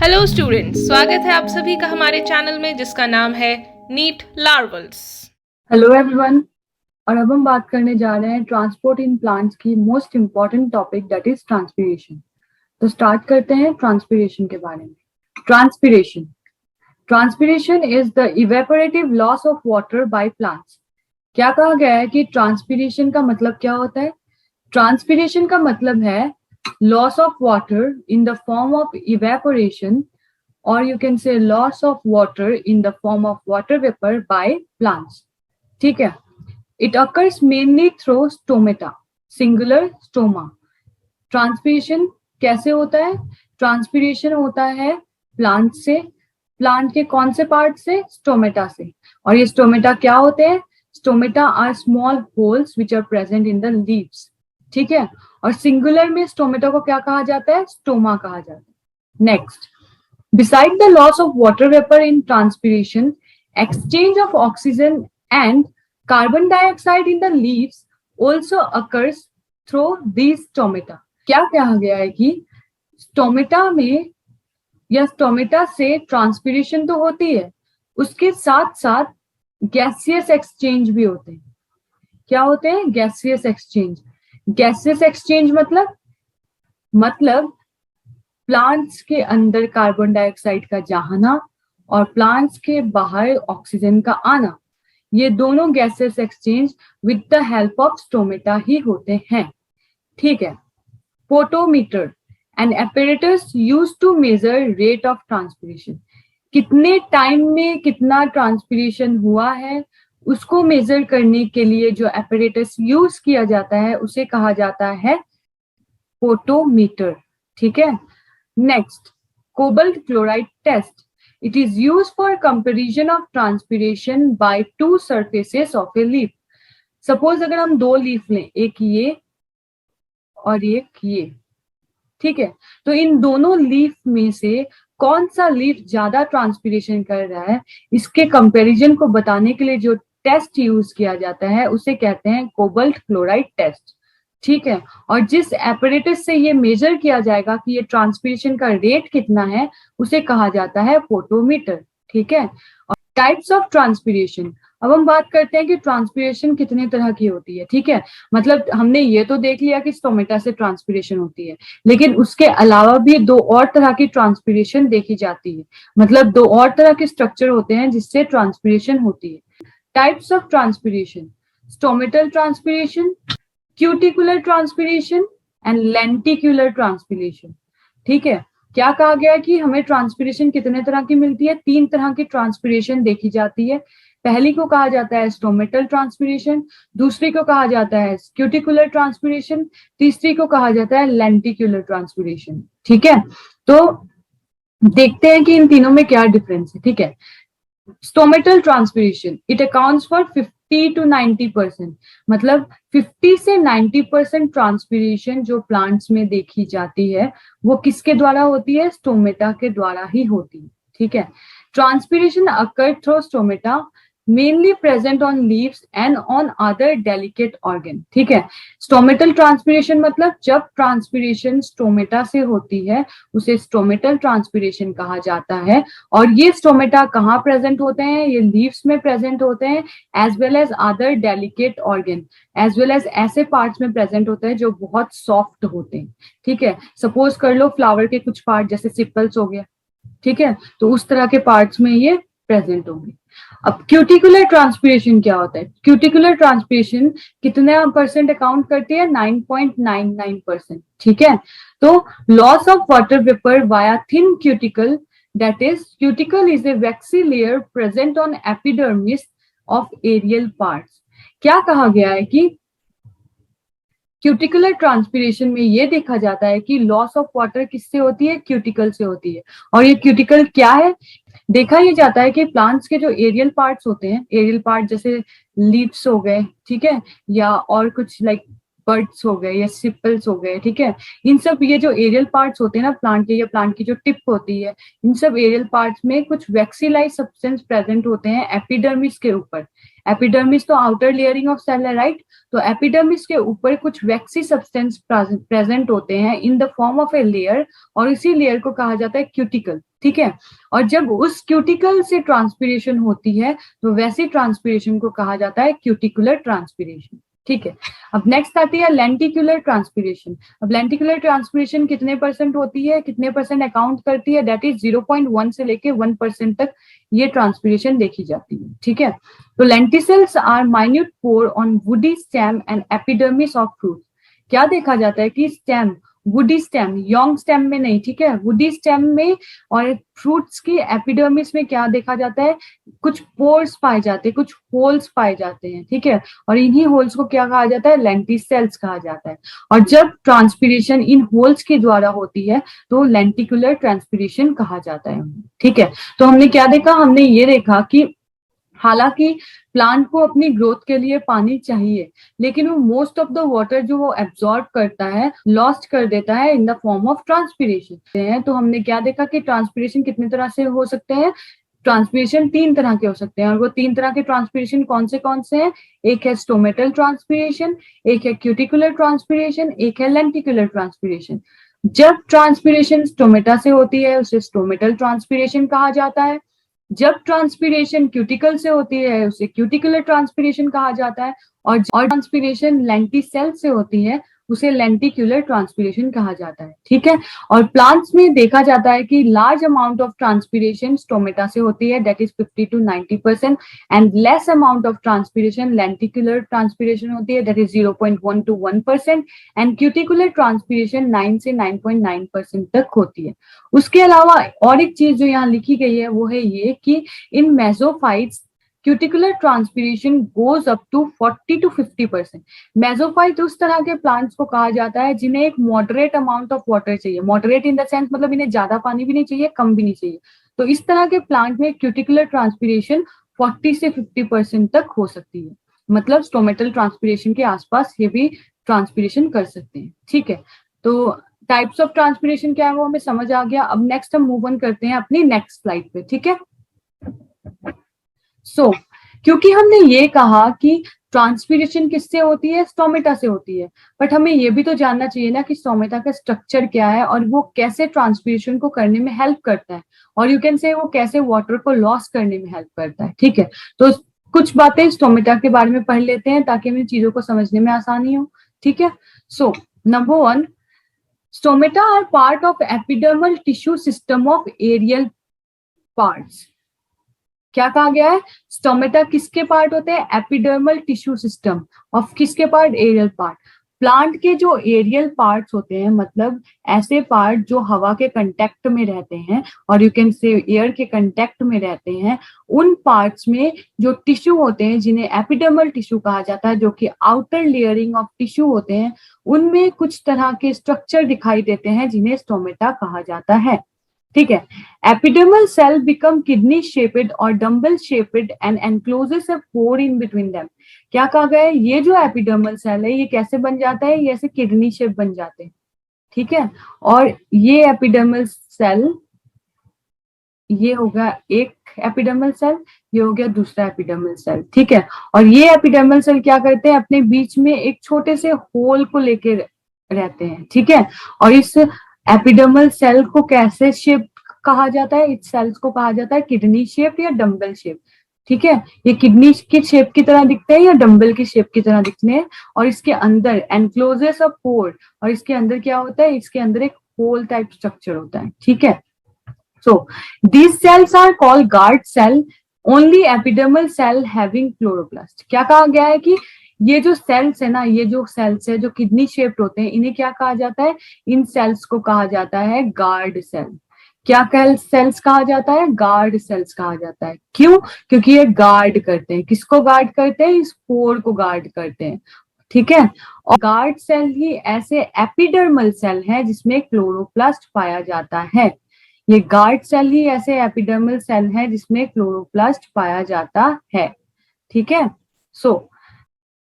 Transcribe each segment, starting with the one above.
Hello students, स्वागत है आप सभी का हमारे चैनल में जिसका नाम है नीट लार्वल्स। Hello everyone. और अब हम बात करने जा रहे हैं ट्रांसपोर्ट इन प्लांट्स की most important topic that is transpiration. तो स्टार्ट करते हैं ट्रांसपीरेशन के बारे में। Transpiration transpiration is the evaporative loss of water by plants. क्या कहा गया है कि ट्रांसपीरेशन का मतलब क्या होता है? ट्रांसपीरेशन का मतलब है loss of water in the form of evaporation, or you can say loss of water in the form of water vapor by plants. ठीक है। It occurs mainly through stomata, singular stoma. Transpiration कैसे होता है? Transpiration होता है plant से। Plant के कौन से पार्ट से? स्टोमेटा से। और ये स्टोमेटा क्या होते हैं? Stomata are small holes which are present in the leaves. ठीक है। और सिंगुलर में स्टोमेटा को क्या कहा जाता है? स्टोमा कहा जाता है। Next, beside the loss of water vapor in transpiration, exchange of oxygen and carbon dioxide in the leaves also occurs through these stomata. क्या कहा गया है कि स्टोमेटा में या स्टोमेटा से ट्रांसपीरेशन तो होती है, उसके साथ साथ गैसियस एक्सचेंज भी होते हैं। क्या होते हैं? Gaseous exchange. गैसियस एक्सचेंज मतलब प्लांट्स के अंदर कार्बन डाइऑक्साइड का जाना और प्लांट्स के बाहर ऑक्सीजन का आना, ये दोनों gases exchange with the help of stomata ही होते हैं। ठीक है। Photometer an apparatus used to measure rate of transpiration. कितने टाइम में कितना ट्रांसपीरेशन हुआ है उसको मेजर करने के लिए जो apparatus यूज किया जाता है उसे कहा जाता है फोटोमीटर। ठीक है। Next, cobalt chloride test. It is used for comparison of transpiration by two surfaces of a leaf. Suppose अगर हम दो लीफ लें, एक ये और एक ये, ठीक है, तो इन दोनों लीफ में से कौन सा लीफ ज्यादा ट्रांसपीरेशन कर रहा है, इसके कंपैरिजन को बताने के लिए जो टेस्ट यूज किया जाता है उसे कहते हैं कोबाल्ट क्लोराइड टेस्ट। ठीक है। और जिस एपरेटस से ये मेजर किया जाएगा कि ये ट्रांसपीरेशन का रेट कितना है उसे कहा जाता है फोटोमीटर। ठीक है। और टाइप्स ऑफ ट्रांसपीरेशन, अब हम बात करते हैं कि ट्रांसपीरेशन कितने तरह की होती है। ठीक है। मतलब हमने ये तो देख लिया कि स्टोमेटा से ट्रांसपीरेशन होती है, लेकिन उसके अलावा भी दो और तरह की ट्रांसपीरेशन देखी जाती है। मतलब दो और तरह के स्ट्रक्चर होते हैं जिससे ट्रांसपीरेशन होती है। Types of transpiration: stomatal transpiration, cuticular transpiration and lenticular transpiration. ठीक है। क्या कहा गया कि हमें ट्रांसपीरेशन कितने तरह की मिलती है? तीन तरह की ट्रांसपीरेशन देखी जाती है। पहली को कहा जाता है स्टोमेटल ट्रांसपीरेशन, दूसरी को कहा जाता है क्यूटिकुलर ट्रांसपीरेशन, तीसरी को कहा जाता है लेंटिकुलर ट्रांसपीरेशन। ठीक है। तो देखते हैं कि इन तीनों में क्या डिफरेंस है। ठीक है। Stomatal transpiration it accounts for 50 to 90%। मतलब 50 से 90% ट्रांसपीरेशन जो प्लांट्स में देखी जाती है वो किसके द्वारा होती है? स्टोमेटा के द्वारा ही होती है। ठीक है। Transpiration occur through stomata mainly present on leaves and on other delicate organ. ठीक है। स्टोमेटल ट्रांसपीरेशन मतलब जब ट्रांसपीरेशन स्टोमेटा से होती है उसे स्टोमेटल ट्रांसपीरेशन कहा जाता है। और ये स्टोमेटा कहाँ प्रेजेंट होते हैं? ये लीव्स में प्रेजेंट होते हैं, as well as other delicate organ, as well as ऐसे पार्ट्स में प्रेजेंट होते हैं जो बहुत सॉफ्ट होते हैं। ठीक है। सपोज कर लो फ्लावर के कुछ पार्ट जैसे सिपल्स हो गया, ठीक है, तो उस तरह के पार्ट्स में ये प्रेजेंट होंगे। अब क्यूटिकुलर ट्रांसपीरेशन क्या होता है? क्यूटिकुलर ट्रांसपीरेशन कितना परसेंट अकाउंट करती है? 9.99%। ठीक है। तो loss of water vapour via thin cuticle, that is cuticle is a waxy layer present on epidermis of aerial parts। क्या कहा गया है कि क्यूटिकुलर ट्रांसपीरेशन में ये देखा जाता है कि लॉस ऑफ वाटर किससे होती है? क्यूटिकल से होती है। और ये क्यूटिकल क्या है? देखा ये जाता है कि प्लांट्स के जो एरियल पार्ट्स होते हैं, एरियल पार्ट जैसे लीव्स हो गए, ठीक है, या और कुछ लाइक बर्ड्स हो गए या सिपल्स हो गए, ठीक है, इन सब ये जो एरियल पार्ट्स होते हैं ना प्लांट के, या प्लांट की जो टिप होती है, इन सब एरियल पार्ट्स में कुछ वैक्सीलाइज सब्सटेंस प्रेजेंट होते हैं एपिडर्मिस के ऊपर। एपिडर्मिस तो आउटर लेयरिंग ऑफ सेल है, राइट। तो एपिडर्मिस के ऊपर कुछ वैक्सी सब्सटेंस प्रेजेंट होते हैं in the form of a layer, और इसी लेयर को कहा जाता है क्यूटिकल, ठीक है। और जब उस क्यूटिकल से ट्रांसपीरेशन होती है तो वैसी ट्रांसपीरेशन को कहा जाता है क्यूटिकुलर ट्रांसपीरेशन, ठीक है। अब नेक्स्ट आती है लेंटिकुलर ट्रांसपीरेशन। अब लेंटिकुलर ट्रांसपीरेशन कितने परसेंट होती है, कितने परसेंट अकाउंट करती है, दैट इज 0.1 से लेके 1% तक ये ट्रांसपीरेशन देखी जाती है, ठीक है। तो lenticels are minute pore on woody stem and epidermis of fruit. क्या देखा जाता है कि stem, woody stem, young stem में नहीं, ठीक है, वुडी स्टेम में और फ्रूट्स की एपिडर्मिस में क्या देखा जाता है, कुछ पोर्स पाए जाते हैं, कुछ होल्स पाए जाते हैं, ठीक है। और इन्हीं होल्स को क्या कहा जाता है, लेंटिसेल्स कहा जाता है। और जब ट्रांसपीरेशन इन होल्स के द्वारा होती है तो लेंटिकुलर ट्रांसपीरेशन कहा जाता है, ठीक है। तो हमने क्या देखा, हमने ये देखा कि हालांकि प्लांट को अपनी ग्रोथ के लिए पानी चाहिए, लेकिन वो मोस्ट ऑफ द वाटर जो वो एब्जॉर्ब करता है लॉस्ट कर देता है in the form of transpiration. तो हमने क्या देखा कि ट्रांसपीरेशन कितने तरह से हो सकते हैं, ट्रांसपीरेशन 3 तरह के हो सकते हैं, और वो 3 तरह के ट्रांसपीरेशन कौन से हैं, एक है स्टोमेटल ट्रांसपीरेशन, एक है क्यूटिकुलर ट्रांसपीरेशन, एक है लेंटिकुलर ट्रांसपीरेशन। जब ट्रांसपीरेशन स्टोमेटा से होती है उसे स्टोमेटल ट्रांसपीरेशन कहा जाता है, जब ट्रांसपीरेशन क्यूटिकल से होती है उसे क्यूटिकुलर ट्रांसपीरेशन कहा जाता है, और ट्रांसपीरेशन लेंटिसेल से होती है उसे लेंटिकुलर ट्रांसपीरेशन कहा जाता है, ठीक है। और प्लांट्स में देखा जाता है कि large amount of transpiration stomata से होती है, that is 50 to 90%, and less amount of transpiration lenticular transpiration होती है, that is 0.1 to 1%, and cuticular transpiration 9 से 9.9% तक होती है। उसके अलावा और एक चीज जो यहाँ लिखी गई है वो है ये कि in mesophytes cuticular transpiration goes up to 40 to 50%। Mesophyte उस तरह के प्लांट्स को कहा जाता है जिन्हें एक मॉडरेट अमाउंट ऑफ वाटर चाहिए, मॉडरेट इन द सेंस मतलब इन्हें ज्यादा पानी भी नहीं चाहिए, कम भी नहीं चाहिए। तो इस तरह के प्लांट में क्यूटिकुलर ट्रांसपीरेशन 40 से 50% तक हो सकती है, मतलब स्टोमेटल ट्रांसपीरेशन के आसपास ये भी ट्रांसपीरेशन कर सकते हैं, ठीक है। तो टाइप्स ऑफ ट्रांसपीरेशन क्या है वो हमें समझ आ गया। अब नेक्स्ट हम मूव ऑन करते हैं अपनी नेक्स्ट स्लाइड पे, ठीक है। क्योंकि हमने ये कहा कि ट्रांसपीरेशन किससे होती है, स्टोमेटा से होती है, बट हमें ये भी तो जानना चाहिए ना कि स्टोमेटा का स्ट्रक्चर क्या है और वो कैसे ट्रांसपीरेशन को करने में हेल्प करता है, और यू कैन से वो कैसे वाटर को लॉस करने में हेल्प करता है, ठीक है। तो कुछ बातें स्टोमेटा के बारे में पढ़ लेते हैं ताकि हमें चीजों को समझने में आसानी हो, ठीक है। So number 1, stomata are part of epidermal tissue system of aerial parts. क्या कहा गया है, स्टोमेटा किसके पार्ट होते हैं, एपिडर्मल टिश्यू सिस्टम ऑफ किसके पार्ट, एरियल पार्ट। प्लांट के जो एरियल पार्ट्स होते हैं मतलब ऐसे पार्ट जो हवा के कांटेक्ट में रहते हैं और यू कैन से एयर के कांटेक्ट में रहते हैं, उन पार्ट्स में जो टिश्यू होते हैं जिन्हें एपिडर्मल टिश्यू कहा जाता है, जो कि आउटर लेयरिंग ऑफ टिश्यू होते हैं, उनमें कुछ तरह के स्ट्रक्चर दिखाई देते हैं जिन्हें स्टोमेटा कहा जाता है, ठीक है। Epidermal cell become kidney shaped और dumbbell shaped and encloses a pore in between them. क्या कहा गया है, ये जो एपिडर्मल सेल है ये कैसे बन जाता है, ये ऐसे किडनी शेप बन जाते हैं, ठीक है। और ये एपिडर्मल सेल, ये हो गया एक एपिडर्मल सेल, ये हो गया दूसरा एपिडर्मल सेल, ठीक है। और ये एपिडर्मल सेल क्या करते हैं, अपने बीच में एक छोटे से होल को लेके रहते हैं, ठीक है। और इस एपिडर्मल सेल को कैसे शेप कहा जाता है, इस सेल्स को कहा जाता है किडनी शेप या डम्बल शेप, ठीक है। ये किडनी की शेप की तरह दिखते हैं या डम्बल की शेप की तरह दिखते हैं, और इसके अंदर एनक्लोजेस ऑफ पोर, और इसके अंदर क्या होता है, इसके अंदर एक होल टाइप स्ट्रक्चर होता है, ठीक है। सो these cells are called guard cell, only epidermal cell having chloroplast। क्या कहा गया है कि ये जो सेल्स है ना, ये जो सेल्स है जो किडनी शेप्ड होते हैं, इन्हें क्या कहा जाता है, इन सेल्स को कहा जाता है गार्ड सेल। क्या सेल्स कहा जाता है, गार्ड सेल्स कहा जाता है। क्यों, क्योंकि ये गार्ड करते हैं, किसको गार्ड करते हैं, इस पोर को गार्ड करते हैं, ठीक है। और गार्ड सेल ही ऐसे एपिडर्मल सेल है जिसमें क्लोरोप्लास्ट पाया जाता है। ये गार्ड सेल ही ऐसे एपिडर्मल सेल है जिसमें क्लोरोप्लास्ट पाया जाता है, ठीक है। So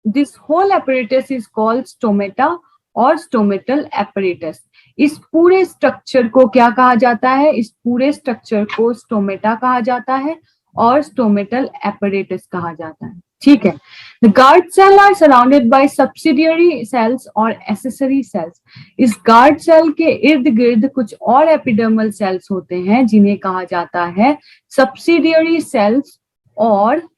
this hole apparatus is called stomata और स्टोमेटल apparatus। इस पूरे स्ट्रक्चर को क्या कहा जाता है, इस पूरे स्ट्रक्चर को स्टोमेटा कहा जाता है और स्टोमेटल apparatus कहा जाता है, ठीक है। The guard cell are surrounded by subsidiary cells और एसेसरी सेल्स। इस गार्ड सेल के इर्द गिर्द कुछ और एपिडर्मल सेल्स होते हैं जिन्हें कहा जाता है सब्सिडियरी सेल्स और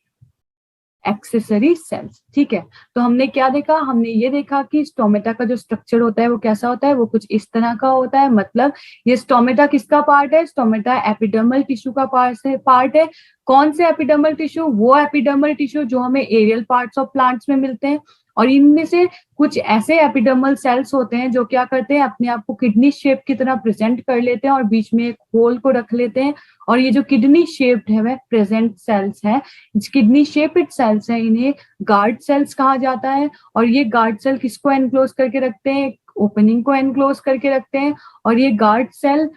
एक्सेसरी सेल्स। ठीक है, तो हमने क्या देखा, हमने ये देखा कि स्टोमेटा का जो स्ट्रक्चर होता है वो कैसा होता है, वो कुछ इस तरह का होता है। मतलब ये स्टोमेटा किसका पार्ट है, स्टोमेटा एपिडर्मल टिश्यू का पार्ट है। कौन से एपिडर्मल टिश्यू, वो एपिडर्मल टिश्यू जो हमें एरियल पार्ट्स ऑफ प्लांट्स में मिलते हैं। और इनमें से कुछ ऐसे एपिडर्मल सेल्स होते हैं जो क्या करते हैं, अपने आप को किडनी शेप की तरह प्रेजेंट कर लेते हैं और बीच में एक होल को रख लेते हैं। और ये जो किडनी शेप्ड है वह प्रेजेंट सेल्स है, किडनी शेप्ड सेल्स है, इन्हें गार्ड सेल्स कहा जाता है। और ये गार्ड सेल किसको एनक्लोज करके रखते हैं, ओपनिंग को एनक्लोज करके रखते हैं। और ये गार्ड सेल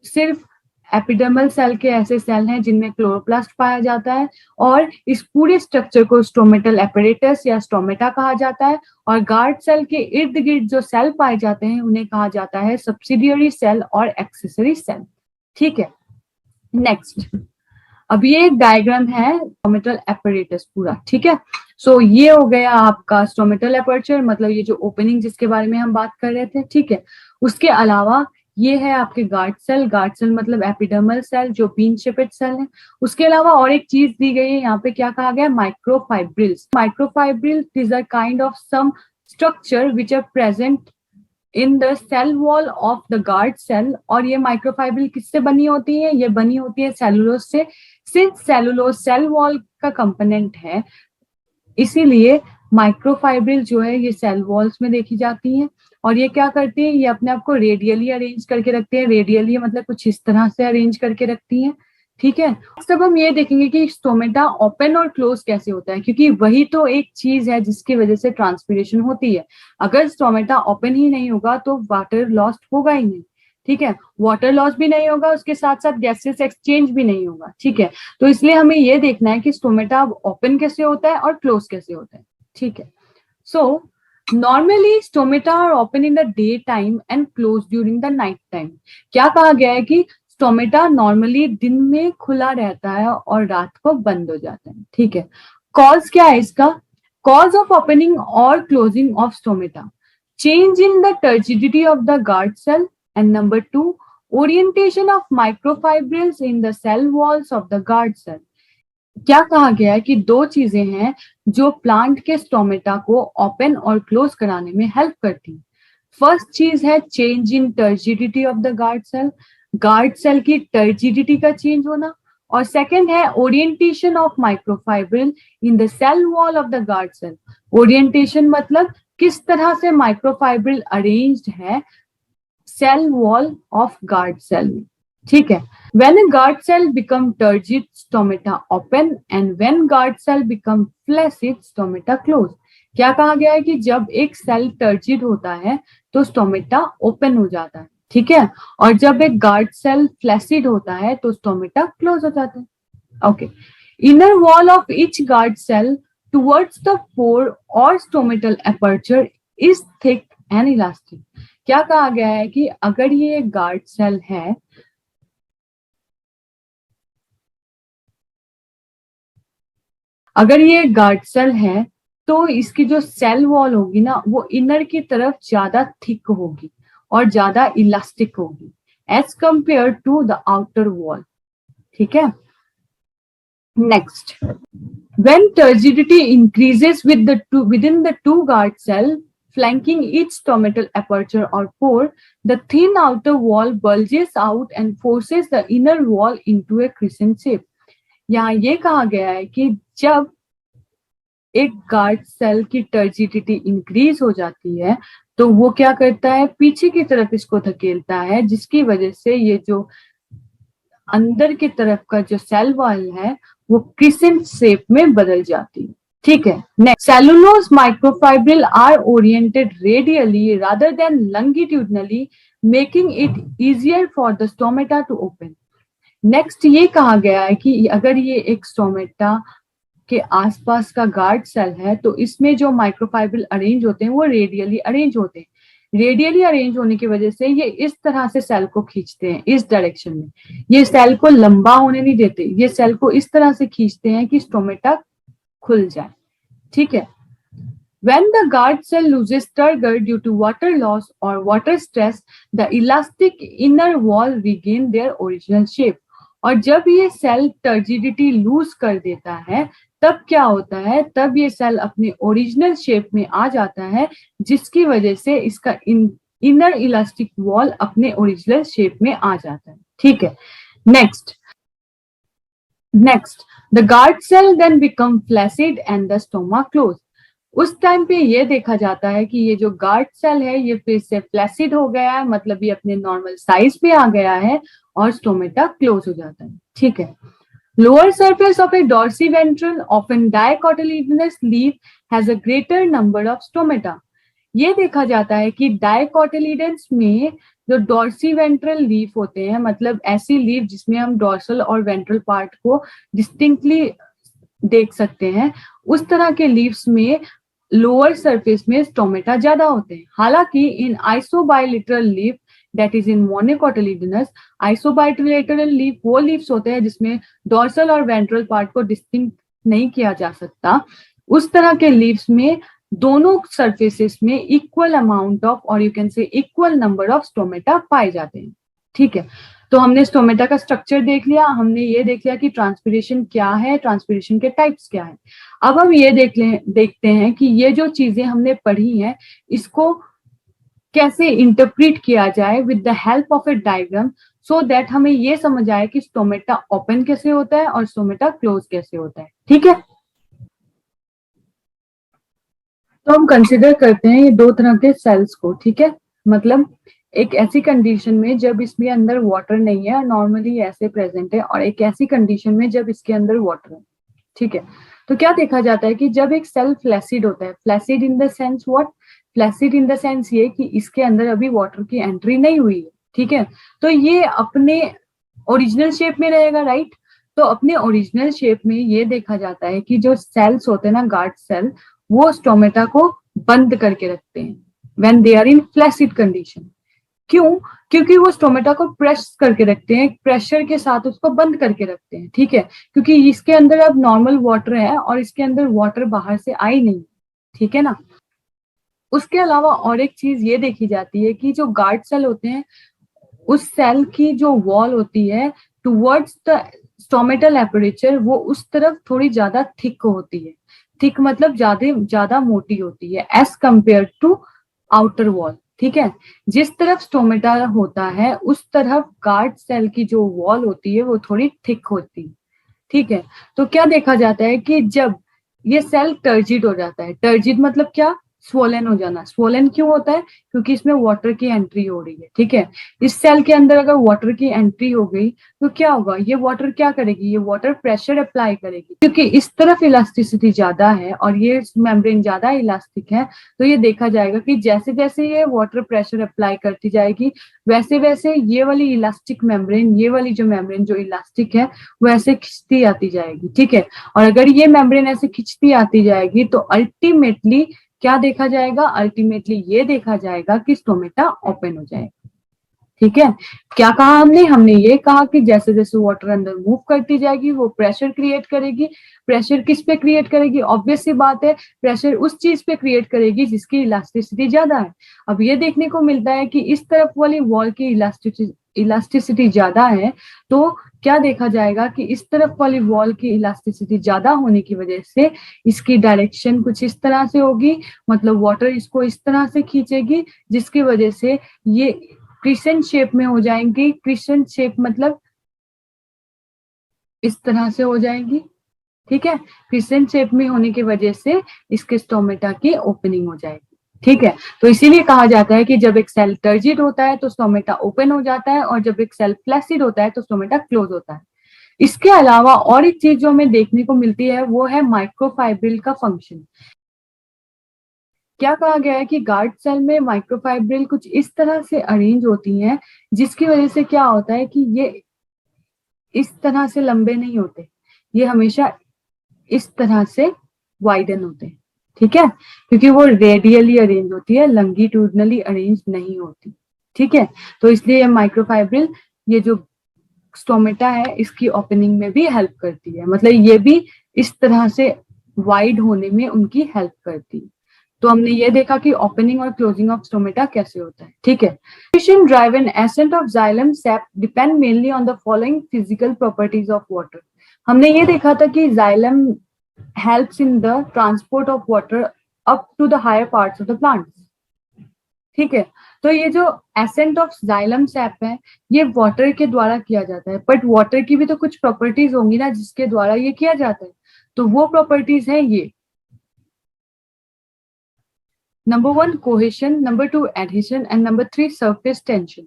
सिर्फ एपिडर्मल सेल के ऐसे सेल हैं जिनमें क्लोरोप्लास्ट पाया जाता है। और इस पूरे स्ट्रक्चर को स्टोमेटल एपरेटस या स्टोमेटा कहा जाता है। और गार्ड सेल के इर्द गिर्द जो सेल पाए जाते हैं उन्हें कहा जाता है सब्सिडियरी सेल और एक्सेसरी सेल। ठीक है, नेक्स्ट, अब ये एक डायग्राम है स्टोमेटल एपरेटस पूरा। ठीक है, सो ये हो गया आपका स्टोमेटल एपर्चर, मतलब ये जो ओपनिंग जिसके बारे में हम बात कर रहे थे। ठीक है, उसके अलावा ये है आपके गार्ड सेल मतलब एपिडर्मल सेल जो बीन शेपेड सेल है। उसके अलावा और एक चीज दी गई है यहाँ पे, क्या कहा गया, microfibrils. Microfibrils is a kind of some structure which are present in the cell wall of the guard cell. और ये माइक्रोफाइब्रिल किससे बनी होती है, ये बनी होती है सेलुलोज से। सिंस सेलुलोज सेल वॉल का कंपोनेंट है, इसीलिए माइक्रोफाइब्रिल जो है ये सेल वॉल्स में देखी जाती हैं। और ये क्या करती है, ये अपने आप को रेडियली अरेंज करके रखते हैं। रेडियली मतलब कुछ इस तरह से अरेंज करके रखती हैं। ठीक है, तब हम ये देखेंगे कि स्टोमेटा ओपन और क्लोज कैसे होता है, क्योंकि वही तो एक चीज है जिसकी वजह से ट्रांसपीरेशन होती है। अगर स्टोमेटा ओपन ही नहीं होगा तो वाटर लॉस होगा ही नहीं। ठीक है, वाटर लॉस भी नहीं होगा, उसके साथ साथ गैसेस एक्सचेंज भी नहीं होगा। ठीक है, तो इसलिए हमें ये देखना है कि स्टोमेटा ओपन कैसे होता है और क्लोज कैसे होता है। ठीक है, so normally stomata are open in the day time and close during the night time. क्या कहा गया है कि स्टोमेटा नॉर्मली दिन में खुला रहता है और रात को बंद हो जाता है। ठीक है, कॉज क्या है इसका, कॉज ऑफ ओपनिंग और closing of stomata, change in the turgidity of the guard cell, and number 2, orientation of microfibrils in the cell walls of the guard cell। क्या कहा गया है कि दो चीजें हैं जो प्लांट के स्टोमेटा को ओपन और क्लोज कराने में हेल्प करती हैं। फर्स्ट चीज है change in turgidity of the guard cell की टर्जिडिटी का चेंज होना। और सेकेंड है orientation of microfibril in the cell wall of the guard cell. Orientation मतलब किस तरह से माइक्रोफाइब्रिल अरेंज्ड है cell wall of guard cell में। ठीक है, when a guard cell become turgid, stomata open, and when guard cell become flaccid, stomata close। क्या कहा गया है कि जब एक सेल टर्जिड होता है तो स्टोमेटा ओपन हो जाता है। ठीक है, और जब एक गार्ड सेल फ्लैसिड होता है तो स्टोमेटा क्लोज हो जाता है। Okay, inner wall of each guard cell towards the pore और stomatal aperture is thick and elastic. क्या कहा गया है कि अगर ये एक गार्ड सेल है, अगर ये गार्ड सेल है तो इसकी जो सेल वॉल होगी ना वो इनर की तरफ ज्यादा थिक होगी और ज्यादा इलास्टिक होगी as compare to the outer wall. ठीक है, next, when turgidity increases within the two guard cell flanking each stomatal aperture or pore, the thin outer wall bulges out and forces the inner wall into a crescent shape। यहाँ ये कहा गया है कि जब एक गार्ड सेल की turgidity increase हो जाती है तो वो क्या करता है, पीछे की तरफ इसको धकेलता है, जिसकी वजह से ये जो अंदर की तरफ का जो सेल वॉल है वो क्रिसेंट शेप में बदल जाती है। ठीक है, next, cellulose microfibril are oriented radially rather than longitudinally making it easier for the stomata to open. Next, ये कहा गया है कि अगर ये एक स्टोमेटा के आसपास का गार्ड सेल है तो इसमें जो माइक्रोफाइब्रिल अरेंज होते हैं वो रेडियली अरेंज होते हैं। रेडियली अरेंज होने की वजह से ये इस तरह से सेल को खींचते हैं, इस डायरेक्शन में। ये सेल को लंबा होने नहीं देते, ये सेल को इस तरह से खींचते हैं कि स्टोमेटा खुल जाए। ठीक है। When the guard cell loses turgor due to water loss or water stress, the elastic inner wall regain their original shape. और जब ये सेल टर्जिडिटी लूज कर देता है तब क्या होता है, तब ये सेल अपने ओरिजिनल शेप में आ जाता है, जिसकी वजह से इसका इनर इलास्टिक वॉल अपने ओरिजिनल शेप में आ जाता है। ठीक है। Next the guard cell then become flaccid and the stoma close. उस टाइम पे ये देखा जाता है कि ये जो गार्ड सेल है ये फिर से फ्लैसिड हो गया है, मतलब ये अपने नॉर्मल साइज पे आ गया है और स्टोमेटा क्लोज हो जाता है। ठीक है। Lower surface of a dorsiventral often dicotyledonous leaf has a greater number of stomata. ये देखा जाता है कि डाइकोटिलेडन्स में जो डॉर्सीवेंट्रल लीफ होते हैं, मतलब ऐसी लीफ जिसमें हम डॉर्सल और वेंट्रल पार्ट को डिस्टिंक्टली देख सकते हैं, उस तरह के लीव्स में लोअर सरफेस में स्टोमेटा ज्यादा होते हैं। हालांकि in isobilateral leaf that is in monocotyledonous, isobilateral leaf वो लीव्स होते हैं जिसमें डॉर्सल और वेंट्रल पार्ट को डिस्टिंक्ट नहीं किया जा सकता। उस तरह के लीव्स में दोनों सरफेसेस में इक्वल अमाउंट ऑफ, और you can say equal number of stomata पाए जाते हैं। ठीक है। तो हमने स्टोमेटा का स्ट्रक्चर देख लिया, हमने ये देख लिया कि ट्रांसपीरेशन क्या है, ट्रांसपीरेशन के टाइप्स क्या है। अब हम ये देखते हैं कि ये जो चीजें हमने पढ़ी हैं इसको कैसे इंटरप्रेट किया जाए with the help of A diagram, so that हमें ये समझ आए कि स्टोमेटा ओपन कैसे होता है और स्टोमेटा क्लोज कैसे होता है। ठीक है। तो हम कंसिडर करते हैं ये दो तरह के सेल्स को। ठीक है। मतलब एक ऐसी कंडीशन में जब इसमें अंदर वाटर नहीं है, नॉर्मली ऐसे प्रेजेंट है, और एक ऐसी कंडीशन में जब इसके अंदर वाटर है। ठीक है। तो क्या देखा जाता है कि जब एक सेल फ्लैसिड होता है, flaccid in the sense what, flaccid in the sense ये कि इसके अंदर अभी वाटर की एंट्री नहीं हुई है। ठीक है। तो ये अपने ओरिजिनल शेप में रहेगा, राइट। तो अपने ओरिजिनल शेप में ये देखा जाता है कि जो सेल्स होते हैं ना, गार्ड सेल, वो स्टोमेटा को बंद करके रखते हैं when they are in flaccid condition. क्यों? क्योंकि वो स्टोमेटा को प्रेस करके रखते हैं, प्रेशर के साथ उसको बंद करके रखते हैं। ठीक है। क्योंकि इसके अंदर अब नॉर्मल वाटर है और इसके अंदर वाटर बाहर से आई नहीं। ठीक है ना। उसके अलावा और एक चीज ये देखी जाती है कि जो गार्ड सेल होते हैं, उस सेल की जो वॉल होती है टुवर्ड्स द स्टोमेटल एपरेचर, वो उस तरफ थोड़ी ज्यादा थिक होती है। थिक मतलब ज्यादा मोटी होती है as compare to outer wall. ठीक है। जिस तरफ स्टोमेटा होता है उस तरफ गार्ड सेल की जो वॉल होती है वो थोड़ी थिक होती है। ठीक है। तो क्या देखा जाता है कि जब ये सेल टर्जिड हो जाता है, टर्जिड मतलब क्या, स्वोलन हो जाना। स्वोलन क्यों होता है? क्योंकि इसमें वाटर की एंट्री हो रही है। ठीक है। इस सेल के अंदर अगर वाटर की एंट्री हो गई तो क्या होगा, ये वाटर क्या करेगी, ये वाटर प्रेशर अप्लाई करेगी। क्योंकि इस तरफ इलास्टिसिटी ज्यादा है और ये मेम्ब्रेन ज्यादा इलास्टिक है, तो ये देखा जाएगा कि जैसे जैसे ये वाटर प्रेशर अप्लाई करती जाएगी वैसे वैसे ये वाली इलास्टिक मेम्ब्रेन, ये वाली जो मेम्ब्रेन जो इलास्टिक है वो ऐसे खिंचती आती जाएगी। ठीक है। और अगर ये मेम्ब्रेन ऐसे खिंचती आती जाएगी तो अल्टीमेटली क्या देखा जाएगा, अल्टीमेटली ये देखा जाएगा कि स्टोमेटा ओपन हो जाएगा। ठीक है। क्या कहा हमने ये कहा कि जैसे जैसे वाटर अंदर मूव करती जाएगी वो प्रेशर क्रिएट करेगी। प्रेशर किस पे क्रिएट करेगी? ऑब्वियस सी बात है, प्रेशर उस चीज पे क्रिएट करेगी जिसकी इलास्टिसिटी ज्यादा है। अब ये देखने को मिलता है कि इस तरफ वाली वॉल की इलास्टिसिटी ज्यादा है, तो क्या देखा जाएगा कि इस तरफ वाली वॉल की इलास्टिसिटी ज्यादा होने की वजह से इसकी डायरेक्शन कुछ इस तरह से होगी, मतलब वाटर इसको इस तरह से खींचेगी जिसकी वजह से ये क्रिसेंट शेप में हो जाएंगी। क्रिसेंट शेप मतलब इस तरह से हो जाएंगी। ठीक है। क्रिसेंट शेप में होने की वजह से इसके स्टोमेटा की ओपनिंग हो जाएगी। ठीक है। तो इसीलिए कहा जाता है कि जब एक सेल टर्जिड होता है तो स्टोमेटा ओपन हो जाता है और जब एक सेल फ्लैसिड होता है तो स्टोमेटा क्लोज होता है। इसके अलावा और एक चीज जो हमें देखने को मिलती है वो है माइक्रोफाइब्रिल का फंक्शन। क्या कहा गया है कि गार्ड सेल में माइक्रोफाइब्रिल कुछ इस तरह से अरेंज होती हैं जिसकी वजह से क्या होता है कि ये इस तरह से लंबे नहीं होते, ये हमेशा इस तरह से वाइडन होते हैं। ठीक है। क्योंकि वो रेडियली अरेंज होती है, लंगीट्यूडनली अरेंज नहीं होती। ठीक है। तो इसलिए माइक्रोफाइब्रिल ये जो स्टोमेटा है इसकी ओपनिंग में भी हेल्प करती है, मतलब ये भी इस तरह से वाइड होने में उनकी हेल्प करती है। तो हमने ये देखा कि ओपनिंग और क्लोजिंग ऑफ स्टोमेटा कैसे होता है, ठीक है। Drive and ascent of xylem SAP depend mainly on the following physical properties of water. हमने ये देखा था कि xylem helps in the transport of water up to the higher parts of the plant, ठीक है। तो ये जो एसेंट ऑफ जाइलम सैप है ये वाटर के द्वारा किया जाता है, बट वाटर की भी तो कुछ प्रॉपर्टीज होंगी ना जिसके द्वारा ये किया जाता है, तो वो प्रॉपर्टीज है ये। Number 1 cohesion, number 2 adhesion and number 3 surface tension.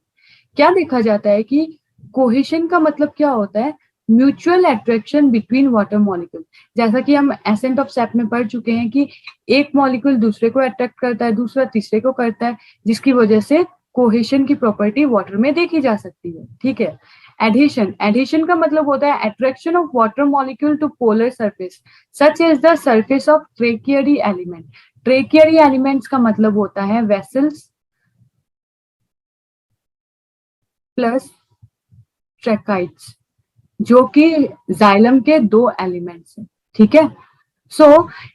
क्या देखा जाता है कि कोहेशन का मतलब क्या होता है, mutual attraction between water molecule. जैसा कि हम एसेंट ऑफ सैप में पढ़ चुके हैं कि एक मॉलिक्यूल दूसरे को अट्रैक्ट करता है, दूसरा तीसरे को करता है, जिसकी वजह से कोहेशन की प्रॉपर्टी वाटर में देखी जा सकती है, ठीक है। एडहेशन, एडहेशन का मतलब होता है attraction of water molecule to polar surface such as the surface of tracheary element. Tracheary elements का मतलब होता है वेसल्स प्लस ट्रैकाइट्स, जो कि जाइलम के 2 एलिमेंट्स हैं, ठीक है। सो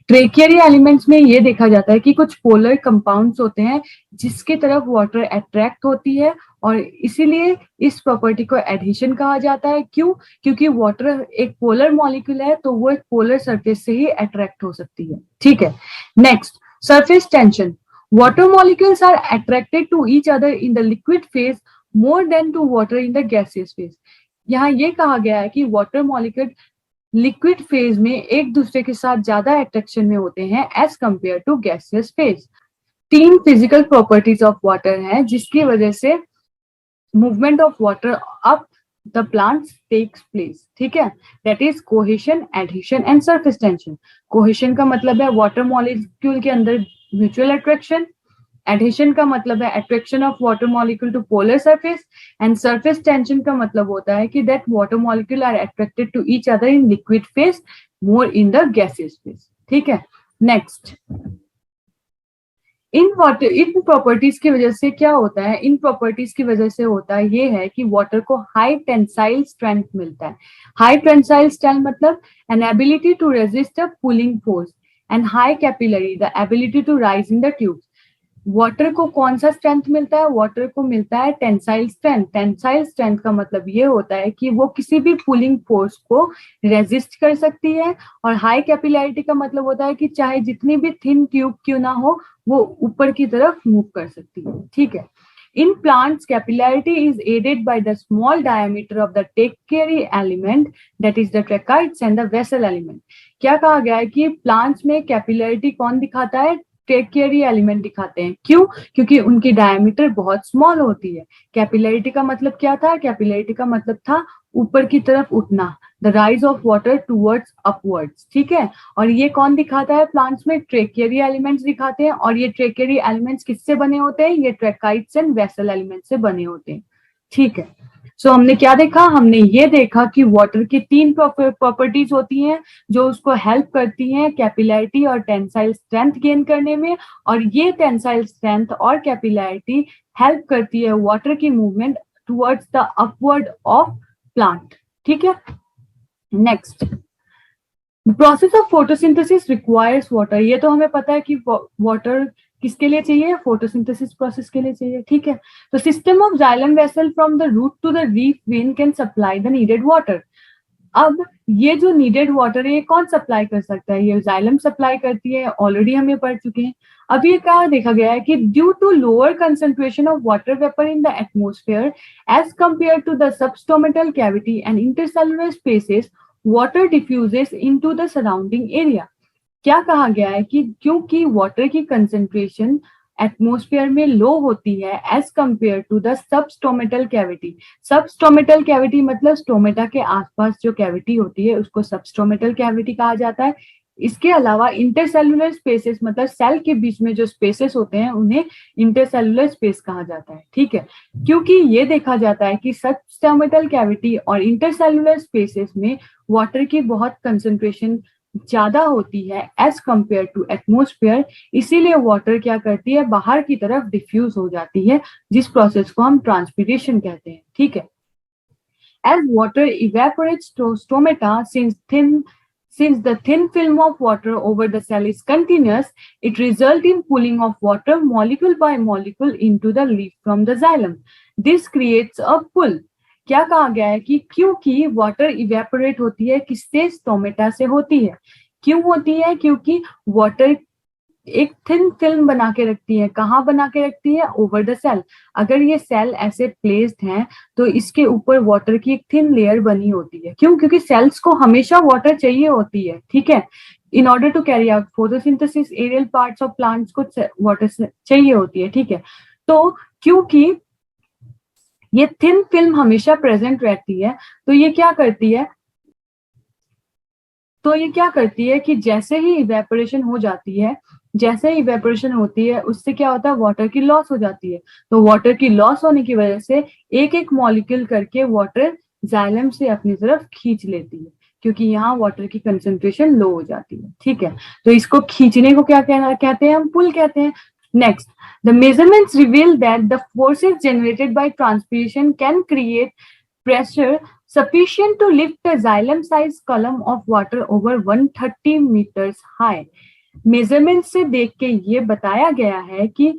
ट्रेकियरी एलिमेंट्स में ये देखा जाता है कि कुछ पोलर कंपाउंड्स होते हैं जिसकी तरफ वाटर अट्रैक्ट होती है, और इसीलिए इस प्रॉपर्टी को एडहेशन कहा जाता है। क्यों? क्योंकि वाटर एक पोलर मॉलिक्यूल है तो वो एक पोलर सरफेस से ही अट्रैक्ट हो सकती है, ठीक है। Next, surface tension. Water molecules are attracted to each other in the liquid phase more than to water in the gaseous phase. यहाँ ये कहा गया है कि वाटर मॉलिक्यूल लिक्विड फेज में एक दूसरे के साथ ज्यादा अट्रैक्शन में होते हैं as compare to gaseous phase. 3 physical properties of water हैं जिसकी वजह से movement of water up the plant takes place, ठीक है। That is cohesion, adhesion and surface tension. Cohesion का मतलब है वाटर मॉलिक्यूल के अंदर म्यूचुअल अट्रैक्शन, एडहेशन का मतलब है attraction of water molecule to polar surface, and surface tension का मतलब होता है कि that water molecule are attracted to each other in liquid phase more in the gaseous phase, ठीक है। नेक्स्ट, इन प्रॉपर्टीज की वजह से क्या होता है, इन प्रॉपर्टीज की वजह से होता है ये है कि वाटर को हाई टेंसाइल स्ट्रेंथ मिलता है। हाई टेंसाइल स्ट्रेंथ मतलब an ability to resist a pulling force, and high capillary the ability to rise in the tubes. Water को कौन सा स्ट्रेंथ मिलता है? वाटर को मिलता है टेंसाइल स्ट्रेंथ। टेंसाइल स्ट्रेंथ का मतलब ये होता है कि वो किसी भी पुलिंग फोर्स को रेजिस्ट कर सकती है, और हाई कैपिलरिटी का मतलब होता है कि चाहे जितनी भी थिन ट्यूब क्यों ना हो वो ऊपर की तरफ मूव कर सकती है, ठीक है। In plants, capillarity is aided by the small diameter of the tertiary element, that is the tracheids and the vessel element. क्या कहा गया है कि प्लांट्स में कैपिलरिटी कौन दिखाता है? टेरियरी एलिमेंट दिखाते हैं। क्यों? क्योंकि उनकी डायमीटर बहुत स्मॉल होती है। कैपिलरिटी का मतलब क्या था? कैपिलरिटी का मतलब था ऊपर की तरफ उठना, the rise of water towards upwards, ठीक है। और ये कौन दिखाता है प्लांट्स में? ट्रेकियरी एलिमेंट्स दिखाते हैं। और ये ट्रेकियरी एलिमेंट्स किससे बने होते हैं? ये ट्रैकाइड्स एंड वेसल एलिमेंट से बने होते हैं, ठीक है। सो हमने क्या देखा? हमने ये देखा कि वाटर की 3 प्रॉपर्टीज होती हैं जो उसको हेल्प करती हैं कैपिलरिटी और टेंसाइल स्ट्रेंथ गेन करने में, और ये टेंसाइल स्ट्रेंथ और कैपिलरिटी हेल्प करती है वाटर की movement towards the upward of plant, ठीक है। Next, process of photosynthesis requires water. ये तो हमें पता है कि वाटर किसके लिए चाहिए? फोटोसिंथेसिस प्रोसेस के लिए चाहिए, ठीक है। तो system of xylem vessel from the root to the leaf vein can supply the needed water. अब ये जो नीडेड वाटर है ये कौन सप्लाई कर सकता है? ये जाइलम सप्लाई करती है, ऑलरेडी हम ये पढ़ चुके हैं। अब ये क्या देखा गया है कि due to lower concentration of water vapour in the atmosphere as compare to the substomatal cavity and intercellular spaces, water diffuses into the surrounding area. क्या कहा गया है कि क्योंकि वाटर की कंसेंट्रेशन एटमोस्फेयर में लो होती है as compare to the substomatal cavity. Substomatal cavity मतलब स्टोमेटा के आसपास जो कैविटी होती है उसको सबस्टोमेटल कैविटी कहा जाता है। इसके अलावा इंटरसेलुलर स्पेसेस मतलब सेल के बीच में जो स्पेसेस होते हैं उन्हें इंटरसेलुलर स्पेस कहा जाता है, ठीक है। क्योंकि ये देखा जाता है कि सबस्टोमेटल कैविटी और इंटरसेलुलर स्पेसेस में वाटर की बहुत कंसेंट्रेशन ज्यादा होती है एज कंपेयर टू एटमोस्फेयर, इसीलिए वाटर क्या करती है? बाहर की तरफ डिफ्यूज हो जाती है, जिस प्रोसेस को हम ट्रांसपीरेशन कहते हैं, ठीक है। As water evaporates to stomata, since thin Since the thin film of water over the cell is continuous, it results in pulling of water molecule by molecule into the leaf from the xylem. This creates a pull. क्या कहा गया है कि क्योंकि water evaporate होती है किससे, stomata से होती है। क्यों होती है? क्योंकि वाटर एक थिन फिल्म बना के रखती है। कहाँ बना के रखती है? Over the cell. अगर ये सेल ऐसे प्लेस्ड हैं तो इसके ऊपर वाटर की एक थिन लेयर बनी होती है। क्यों? क्योंकि सेल्स को हमेशा वाटर चाहिए होती है, ठीक है। In order to carry out photosynthesis aerial parts of plants को वाटर चाहिए होती है, ठीक है। तो क्योंकि ये थिन फिल्म हमेशा प्रेजेंट रहती है तो ये क्या करती है, कि जैसे ही इवेपोरेशन हो जाती है, जैसे इवेपोरेशन होती है उससे क्या होता है, वाटर की लॉस हो जाती है। तो वाटर की लॉस होने की वजह से एक एक मॉलिक्यूल करके वाटर जाइलम से अपनी तरफ खींच लेती है, क्योंकि यहाँ वाटर की कंसंट्रेशन लो हो जाती है, ठीक है। तो इसको खींचने को क्या कहते हैं? हम पुल कहते हैं। Next, the measurements reveal that the forces generated by transpiration can create pressure sufficient to lift a xylem-sized column of water over 130 meters high. Measurement से देख के ये बताया गया है कि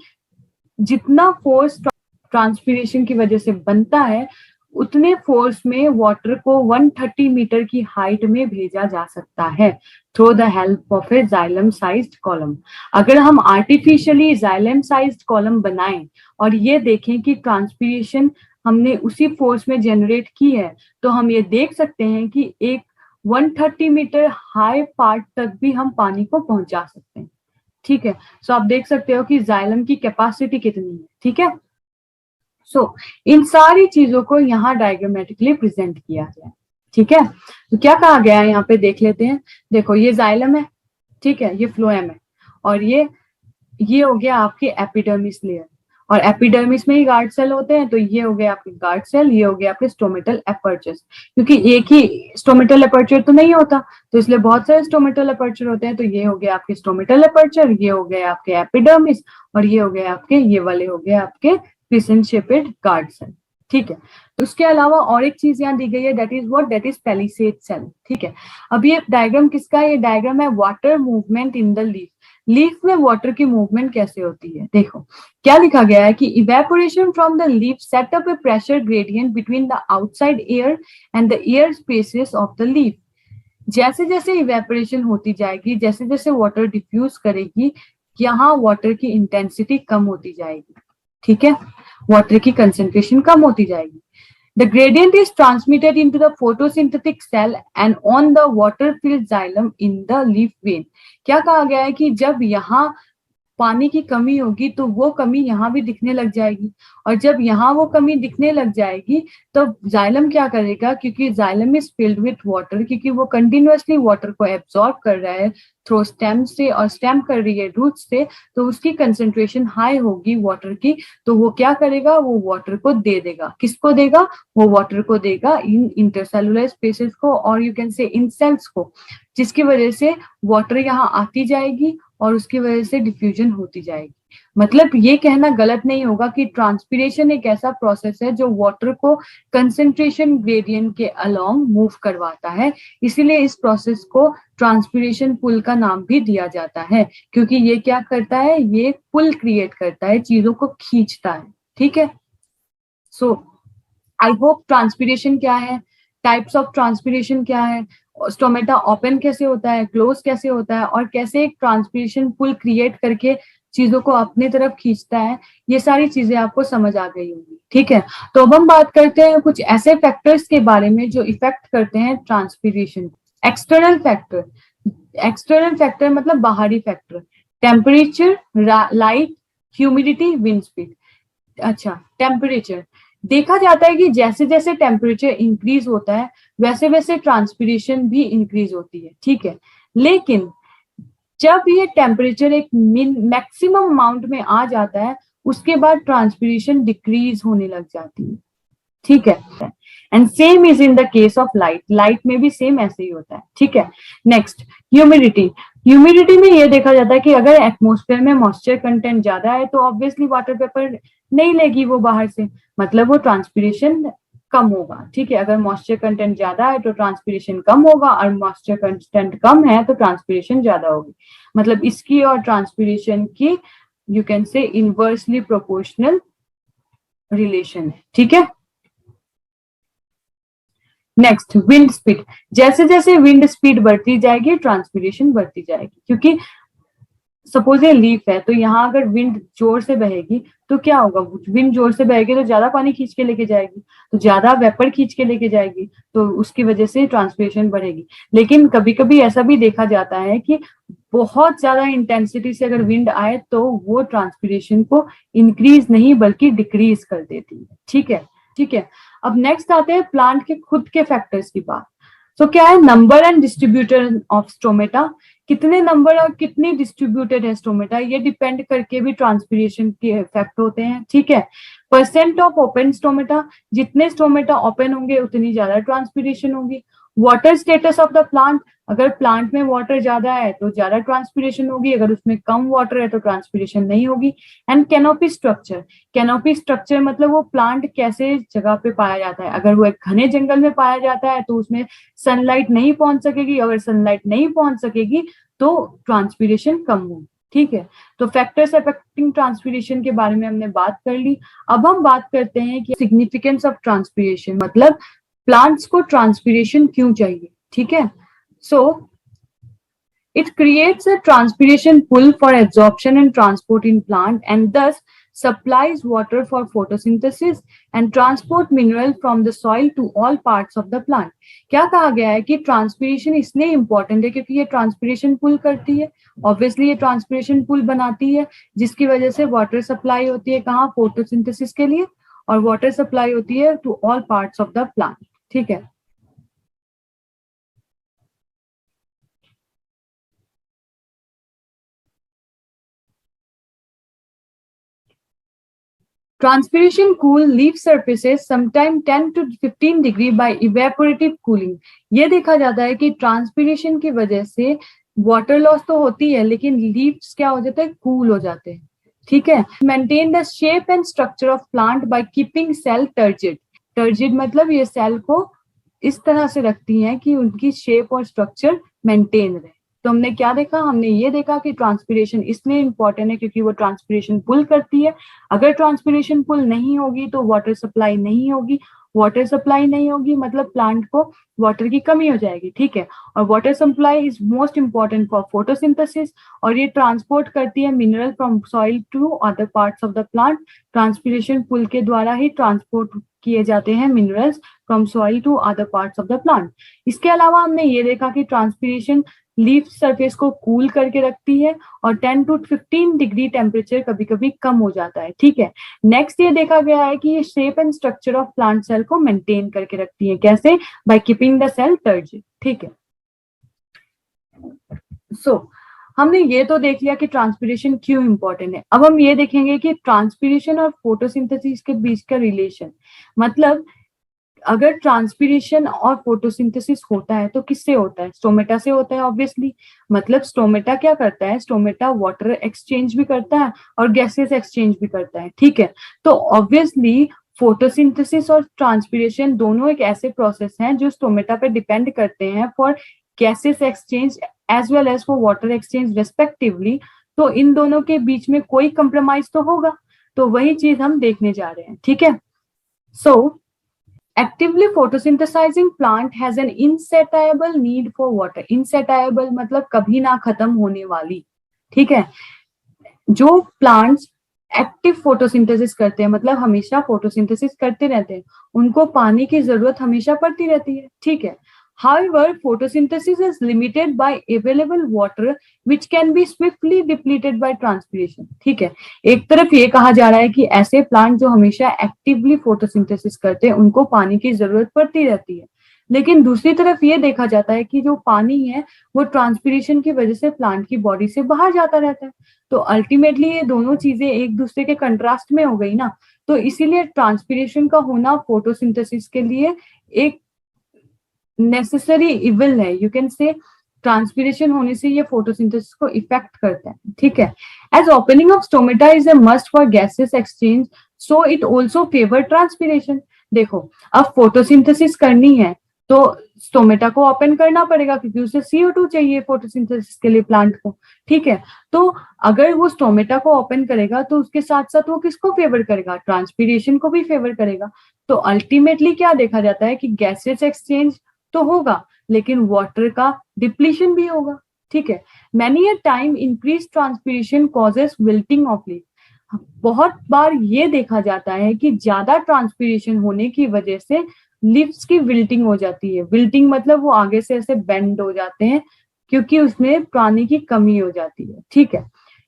जितना फोर्स ट्रांसपिरेशन की वजह से बनता है उतने फोर्स में वाटर को 130 मीटर की हाइट में भेजा जा सकता है through the help of A xylem sized column. अगर हम आर्टिफिशियली जाइलम साइज्ड कॉलम बनाएं और ये देखें कि ट्रांसपिरेशन हमने उसी फोर्स में जनरेट की है, तो हम ये देख सकते हैं कि एक 130 मीटर हाई पार्ट तक भी हम पानी को पहुंचा सकते हैं, ठीक है। सो आप देख सकते हो कि जाइलम की कैपेसिटी कितनी है, ठीक है। सो इन सारी चीजों को यहाँ डायग्रामेटिकली प्रेजेंट किया गया है, ठीक है। तो क्या कहा गया है यहाँ पे देख लेते हैं। देखो ये जाइलम है, ठीक है, ये फ्लोएम है, और ये हो गया आपके एपिडर्मिस लेयर, और एपिडर्मिस में ही गार्ड सेल होते हैं। तो ये हो गया आपके गार्ड सेल, ये हो गया आपके स्टोमेटल एपर्चर, क्योंकि एक ही स्टोमेटल एपर्चर तो नहीं होता, तो इसलिए बहुत सारे स्टोमेटल एपर्चर होते हैं। तो ये हो गया आपके स्टोमेटल एपर्चर, ये हो गया आपके एपिडर्मिस, और ये हो गए आपके, ये वाले हो गए आपके क्रिसेंट शेपेड गार्ड सेल, ठीक है। तो उसके अलावा और एक चीज यहाँ दी गई है, that is what, that is palisade cell, ठीक है। अब ये डायग्राम किसका है? ये डायग्राम है water movement in the leaf. Leaf में वाटर की मूवमेंट कैसे होती है, देखो क्या लिखा गया है कि evaporation from the leaf set up A pressure gradient between the outside air and the air spaces of the leaf. जैसे जैसे इवेपोरेशन होती जाएगी, जैसे जैसे वाटर डिफ्यूज करेगी, यहाँ वाटर की इंटेंसिटी कम होती जाएगी, ठीक है, वाटर की कंसेंट्रेशन कम होती जाएगी। The gradient is transmitted into the photosynthetic cell and on the water-filled xylem in the leaf vein. क्या कहा गया है कि जब यहाँ पानी की कमी होगी तो वो कमी यहाँ भी दिखने लग जाएगी, और जब यहाँ वो कमी दिखने लग जाएगी तो जाइलम क्या करेगा, क्योंकि xylem is filled with water, क्योंकि वो कंटिन्यूअसली वाटर को एब्जॉर्ब कर रहा है थ्रू स्टेम से, और स्टेम कर रही है रूट से, तो उसकी कंसेंट्रेशन हाई होगी वाटर की। तो वो क्या करेगा, वो वाटर को दे देगा। किसको देगा? वो वाटर को देगा इन इंटरसेलुलर स्पेसेस को, और you can say in sales को, जिसकी वजह से वाटर यहाँ आती जाएगी और उसकी वजह से डिफ्यूजन होती जाएगी। मतलब ये कहना गलत नहीं होगा कि ट्रांसपिरेशन एक ऐसा प्रोसेस है जो वाटर को कंसंट्रेशन ग्रेडियंट के अलोंग मूव करवाता है, इसीलिए इस प्रोसेस को ट्रांसपिरेशन पुल का नाम भी दिया जाता है, क्योंकि ये क्या करता है, ये पुल क्रिएट करता है, चीजों को खींचता है, ठीक है। सो आई होप ट्रांसपिरेशन क्या है, टाइप्स ऑफ ट्रांसपिरेशन क्या है, स्टोमेटा ओपन कैसे होता है, क्लोज कैसे होता है, और कैसे एक ट्रांसपिरेशन पुल क्रिएट करके चीजों को अपनी तरफ खींचता है, ये सारी चीजें आपको समझ आ गई होंगी, ठीक है। तो अब हम बात करते हैं कुछ ऐसे फैक्टर्स के बारे में जो इफेक्ट करते हैं transpiration. External factor, external factor मतलब बाहरी factor, temperature, light, humidity, wind speed. अच्छा, टेम्परेचर, देखा जाता है कि जैसे जैसे टेम्परेचर इंक्रीज होता है वैसे वैसे ट्रांसपिरेशन भी इंक्रीज होती है, ठीक है। लेकिन जब ये टेम्परेचर एक मैक्सिमम अमाउंट में आ जाता है उसके बाद ट्रांसपिरेशन डिक्रीज होने लग जाती है, ठीक है। And same is in the case of light, light में भी सेम ऐसे ही होता है, ठीक है। Next, humidity. ह्यूमिडिटी में ये देखा जाता है कि अगर एटमॉस्फेयर में मॉइस्चर कंटेंट ज्यादा है तो ऑब्वियसली वाटर वेपर नहीं लेगी वो बाहर से, मतलब वो ट्रांसपिरेशन कम होगा। ठीक है, अगर मॉइस्चर कंटेंट ज्यादा है तो ट्रांसपीरेशन कम होगा, और मॉइस्चर कंटेंट कम है तो ट्रांसपीरेशन ज्यादा होगी। मतलब इसकी और ट्रांसपीरेशन की you can say inversely proportional relation है। ठीक है, नेक्स्ट विंड स्पीड। जैसे जैसे विंड स्पीड बढ़ती जाएगी ट्रांसपीरेशन बढ़ती जाएगी, क्योंकि सपोज ये लीफ है तो यहाँ अगर विंड जोर से बहेगी तो क्या होगा, विंड जोर से बहेगी तो ज्यादा पानी खींच के लेके जाएगी, तो ज्यादा वेपर खींच के लेके जाएगी, तो उसकी वजह से ट्रांसपीरेशन बढ़ेगी। लेकिन कभी कभी ऐसा भी देखा जाता है कि बहुत ज्यादा इंटेंसिटी से अगर विंड आए तो वो ट्रांसपीरेशन को इंक्रीज नहीं बल्कि डिक्रीज कर देती है। ठीक है, ठीक है। अब नेक्स्ट आते हैं प्लांट के खुद के फैक्टर्स की बात। तो क्या है, number and distributor of stomata. कितने नंबर और कितनी डिस्ट्रीब्यूटेड है स्टोमेटा, ये डिपेंड करके भी ट्रांसपीरेशन के इफेक्ट होते हैं। ठीक है, परसेंट ऑफ ओपन स्टोमेटा, जितने स्टोमेटा ओपन होंगे उतनी ज्यादा ट्रांसपीरेशन होगी। Water status of the plant, अगर प्लांट में वाटर ज्यादा है तो ज्यादा ट्रांसपीरेशन होगी, अगर उसमें कम वाटर है तो ट्रांसपीरेशन नहीं होगी। And canopy structure, canopy structure मतलब वो प्लांट कैसे जगह पे पाया जाता है। अगर वो एक घने जंगल में पाया जाता है तो उसमें सनलाइट नहीं पहुंच सकेगी, अगर सनलाइट नहीं पहुंच सकेगी तो ट्रांसपीरेशन कम होगी। ठीक है, तो फैक्टर्स अफेक्टिंग ट्रांसपीरेशन के बारे में हमने बात कर ली। अब हम बात करते हैं कि सिग्निफिकेंस ऑफ ट्रांसपीरेशन, मतलब प्लांट्स को ट्रांसपीरेशन क्यों चाहिए। ठीक है, सो it creates a transpiration pool for absorption and transport in plant, and thus supplies water for photosynthesis and transport mineral from the soil to all parts of the plant. क्या कहा गया है कि ट्रांसपीरेशन इसलिए इंपॉर्टेंट है क्योंकि ये transpiration pull करती है। ऑब्वियसली ये ट्रांसपीरेशन पुल बनाती है जिसकी वजह से वाटर सप्लाई होती है कहाँ, फोटोसिंथेसिस के लिए, और वाटर सप्लाई होती है to all parts of the plant. ठीक है, Transpiration cool leaf surfaces sometime 10 to 15 degree by evaporative cooling। ये देखा जाता है कि ट्रांसपीरेशन की वजह से वाटर लॉस तो होती है लेकिन लीव्स क्या हो जाते हैं, कूल हो जाते हैं। ठीक है, maintain the shape and structure of plant by keeping cell turgid. Turgid मतलब ये सेल को इस तरह से रखती हैं कि उनकी शेप और स्ट्रक्चर मेंटेन रहे। तो हमने क्या देखा, हमने ये देखा कि ट्रांसपीरेशन इसलिए इंपॉर्टेंट है क्योंकि वो ट्रांसपीरेशन पुल करती है। अगर ट्रांसपीरेशन पुल नहीं होगी तो वाटर सप्लाई नहीं होगी, वाटर सप्लाई नहीं होगी मतलब प्लांट को वाटर की कमी हो जाएगी। ठीक है, और water supply is most important for photosynthesis, और ये ट्रांसपोर्ट करती है mineral from soil to other parts of the plant. Transpiration pull के द्वारा ही ट्रांसपोर्ट किए जाते हैं minerals from soil to other parts of the plant. इसके अलावा हमने ये देखा कि ट्रांसपीरेशन लीफ सरफेस को कूल करके रखती है और 10 to 15 डिग्री टेम्परेचर कभी कभी कम हो जाता है। ठीक है, नेक्स्ट ये देखा गया है कि ये shape and structure of plant cell को मेंटेन करके रखती है। कैसे, by keeping the cell turgid. ठीक है, सो हमने ये तो देख लिया कि ट्रांसपीरेशन क्यों इंपॉर्टेंट है। अब हम ये देखेंगे कि ट्रांसपीरेशन और फोटोसिंथेसिस के बीच का रिलेशन, मतलब अगर ट्रांसपीरेशन और फोटोसिंथेसिस होता है तो किससे होता है, स्टोमेटा से होता है ऑब्वियसली। मतलब स्टोमेटा क्या करता है, स्टोमेटा वाटर एक्सचेंज भी करता है और गैसेस एक्सचेंज भी करता है। ठीक है, तो ऑब्वियसली फोटोसिंथेसिस और ट्रांसपीरेशन दोनों एक ऐसे प्रोसेस हैं जो स्टोमेटा पे डिपेंड करते हैं for gases exchange as well as for water exchange respectively. तो इन दोनों के बीच में कोई कंप्रोमाइज तो होगा, तो वही चीज हम देखने जा रहे हैं। ठीक है, सो actively photosynthesizing plant has an insatiable need for water। insatiable मतलब कभी ना खत्म होने वाली। ठीक है, जो प्लांट्स एक्टिव फोटोसिंथेसिस करते हैं मतलब हमेशा फोटोसिंथेसिस करते रहते हैं, उनको पानी की जरूरत हमेशा पड़ती रहती है। ठीक है, however photosynthesis is limited by available water which can be swiftly depleted by transpiration। ठीक है, एक तरफ ये कहा जा रहा है कि ऐसे प्लांट जो हमेशा एक्टिवली फोटोसिंथेसिस करते हैं उनको पानी की जरूरत पड़ती रहती है, लेकिन दूसरी तरफ ये देखा जाता है कि जो पानी है वो ट्रांसपीरेशन की वजह से प्लांट की बॉडी से बाहर जाता रहता है। तो अल्टीमेटली ये दोनों चीजें एक दूसरे के कंट्रास्ट में हो गई ना, तो इसीलिए ट्रांसपीरेशन का होना फोटोसिंथेसिस के लिए एक नेसेसरी इविल है। यू कैन से ट्रांसपीरेशन होने से ये फोटोसिंथेसिस को इफेक्ट करता है। ठीक है, as opening of stomata is a must for gases exchange so it also favour transpiration. देखो, अब फोटोसिंथेसिस करनी है तो स्टोमेटा को ओपन करना पड़ेगा क्योंकि उसे CO2 चाहिए फोटोसिंथेसिस के लिए प्लांट को। ठीक है, तो अगर वो स्टोमेटा को ओपन करेगा तो उसके साथ साथ वो किसको फेवर करेगा? ट्रांसपीरेशन को भी फेवर करेगा। तो अल्टीमेटली क्या देखा जाता है कि गैसेस एक्सचेंज तो होगा लेकिन वाटर का डिप्लीशन भी होगा। ठीक है, many a time increase transpiration causes wilting of leaf. बहुत बार ये देखा जाता है कि ज्यादा ट्रांसपीरेशन होने की वजह से लीव्स की विल्टिंग हो जाती है। विल्टिंग मतलब वो आगे से ऐसे बेंड हो जाते हैं क्योंकि उसमें पानी की कमी हो जाती है। ठीक है,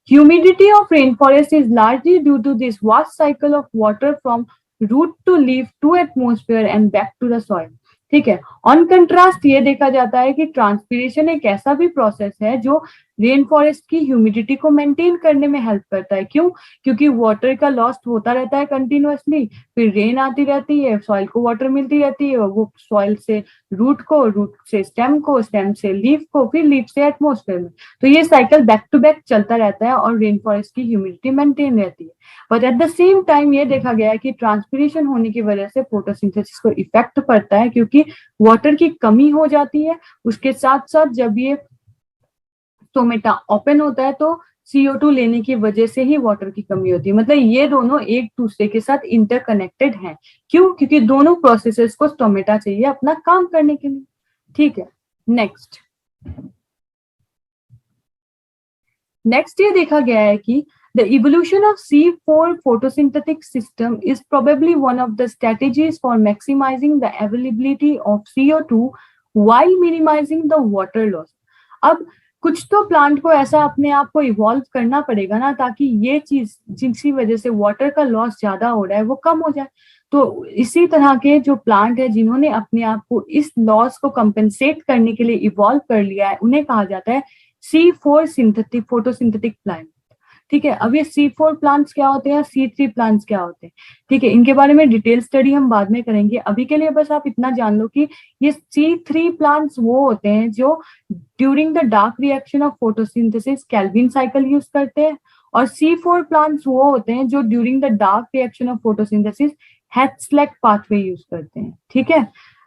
humidity of rain forest is largely due to this vast cycle of water from root to leaf to atmosphere and back to the soil. ठीक है, ऑन कंट्रास्ट ये देखा जाता है कि ट्रांसपीरेशन एक ऐसा भी प्रोसेस है जो रेन फॉरेस्ट की ह्यूमिडिटी को मेंटेन करने में हेल्प करता है। क्यों? क्योंकि वाटर का लॉस होता रहता है कंटिन्यूअसली, फिर रेन आती रहती है, सॉइल को वाटर मिलती रहती है, वो सॉइल से रूट को, रूट से स्टेम को, स्टेम से लीफ को, फिर लीफ से एटमोस्फेयर में। तो ये साइकिल बैक टू बैक चलता रहता है और रेन फॉरेस्ट की ह्यूमिडिटी मेंटेन रहती है। But at the same time ये देखा गया है कि ट्रांसपीरेशन होने की वजह से फोटोसिंथेसिस को इफेक्ट पड़ता है क्योंकि वाटर की कमी हो जाती है। उसके साथ साथ जब ये स्टोमेटा ओपन होता है तो CO2 लेने की वजह से ही वाटर की कमी होती है। मतलब ये दोनों एक दूसरे के साथ इंटरकनेक्टेड हैं। क्यों? क्योंकि दोनों प्रोसेसेस को स्टोमेटा चाहिए अपना काम करने के लिए। ठीक है, नेक्स्ट ये देखा गया है कि the evolution of C4 photosynthetic system is probably one of the strategies for maximizing the availability of CO2 while minimizing the water loss. अब कुछ तो प्लांट को ऐसा अपने आप को इवॉल्व करना पड़ेगा ना ताकि ये चीज जिसकी वजह से वाटर का लॉस ज्यादा हो रहा है वो कम हो जाए। तो इसी तरह के जो प्लांट है जिन्होंने अपने आप को इस लॉस को कंपेंसेट करने के लिए इवॉल्व कर लिया है उन्हें कहा जाता है C4 सिंथेटिक फोटोसिंथेटिक प्लांट। ठीक है, अब ये C4 प्लांट्स क्या होते हैं, C3 प्लांट्स क्या होते हैं, ठीक है, इनके बारे में डिटेल स्टडी हम बाद में करेंगे। अभी के लिए बस आप इतना जान लो कि ये C3 प्लांट्स वो होते हैं जो during the dark reaction of photosynthesis Calvin cycle use करते हैं, और C4 प्लांट्स वो होते हैं जो during the dark reaction of photosynthesis Hatch Slack pathway use करते हैं। ठीक है,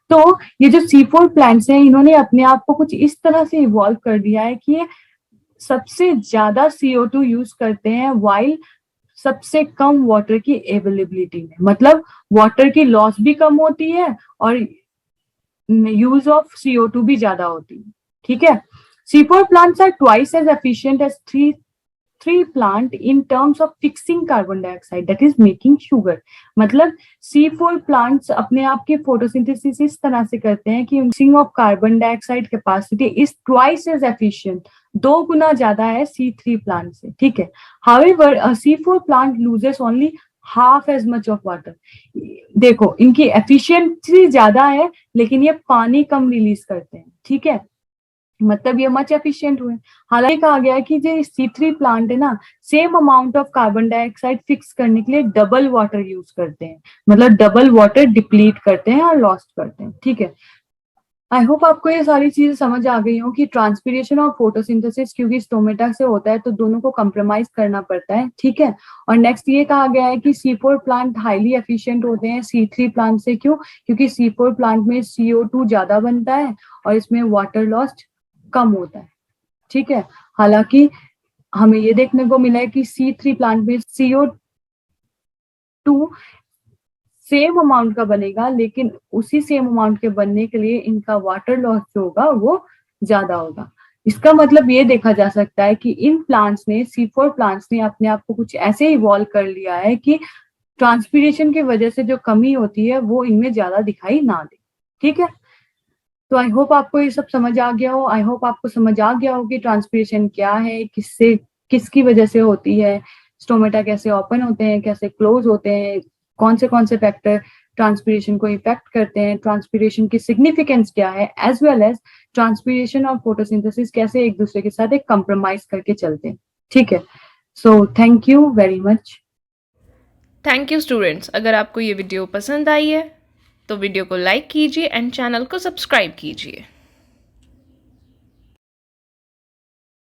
तो ये जो C4 प्लांट्स हैं इन्होंने अपने आप को कुछ इस तरह से इवॉल्व कर दिया है कि ये सबसे ज्यादा CO2 यूज करते हैं वाइल सबसे कम वाटर की अवेलेबिलिटी में। मतलब वाटर की लॉस भी कम होती है और यूज ऑफ CO2 भी ज्यादा होती है। ठीक है, C4 plants are twice as efficient as three plant in terms of fixing carbon dioxide, that is making sugar. मतलब C4 plants अपने आप की फोटोसिंथेसिस इस तरह से करते हैं कि fixing of carbon dioxide capacity is twice as efficient, 2 गुना ज्यादा है C3 plant से। ठीक है, however a C4 plant loses only half as much of water. देखो इनकी एफिशिएंसी ज्यादा है लेकिन ये पानी कम रिलीज करते हैं। ठीक है, मतलब ये मच एफिशिएंट हुए। हालांकि कहा गया है कि जो C3 प्लांट है ना same amount of carbon dioxide fix करने के लिए डबल वाटर यूज करते हैं, मतलब डबल वाटर डिप्लीट करते हैं और लॉस्ट करते हैं। ठीक है, आई होप आपको ये सारी चीजें समझ आ गई हो कि ट्रांसपीरेशन और फोटोसिंथेसिस क्योंकि स्टोमेटा से होता है तो दोनों को कंप्रोमाइज करना पड़ता है। ठीक है, और नेक्स्ट ये कहा गया है कि C4 प्लांट हाईली एफिशिएंट होते हैं C3 प्लांट से। क्यों? क्योंकि C4 प्लांट में CO2 ज्यादा बनता है और इसमें वाटर लॉस कम होता है। ठीक है, हालांकि हमें ये देखने को मिला है कि C3 प्लांट में CO2 सेम अमाउंट का बनेगा लेकिन उसी सेम अमाउंट के बनने के लिए इनका वाटर लॉस जो होगा वो ज्यादा होगा। इसका मतलब ये देखा जा सकता है कि इन प्लांट्स ने C4 प्लांट्स ने अपने आप को कुछ ऐसे इवॉल्व कर लिया है कि ट्रांसपीरेशन की वजह से जो कमी होती है वो इनमें ज्यादा दिखाई ना दे। ठीक है, तो आई होप आपको ये सब समझ आ गया हो। आई होप आपको समझ आ गया हो कि ट्रांसपीरेशन क्या है, किससे किसकी वजह से होती है, स्टोमेटा कैसे ओपन होते हैं, कैसे क्लोज होते हैं, कौन से फैक्टर ट्रांसपीरेशन को इफेक्ट करते हैं, ट्रांसपीरेशन की सिग्निफिकेंस क्या है, एज वेल एज ट्रांसपीरेशन और फोटोसिंथेसिस कैसे एक दूसरे के साथ एक कंप्रोमाइज करके चलते हैं। ठीक है, so thank you very much. Thank you students. अगर आपको ये वीडियो पसंद आई है तो वीडियो को लाइक कीजिए एंड चैनल को सब्सक्राइब कीजिए।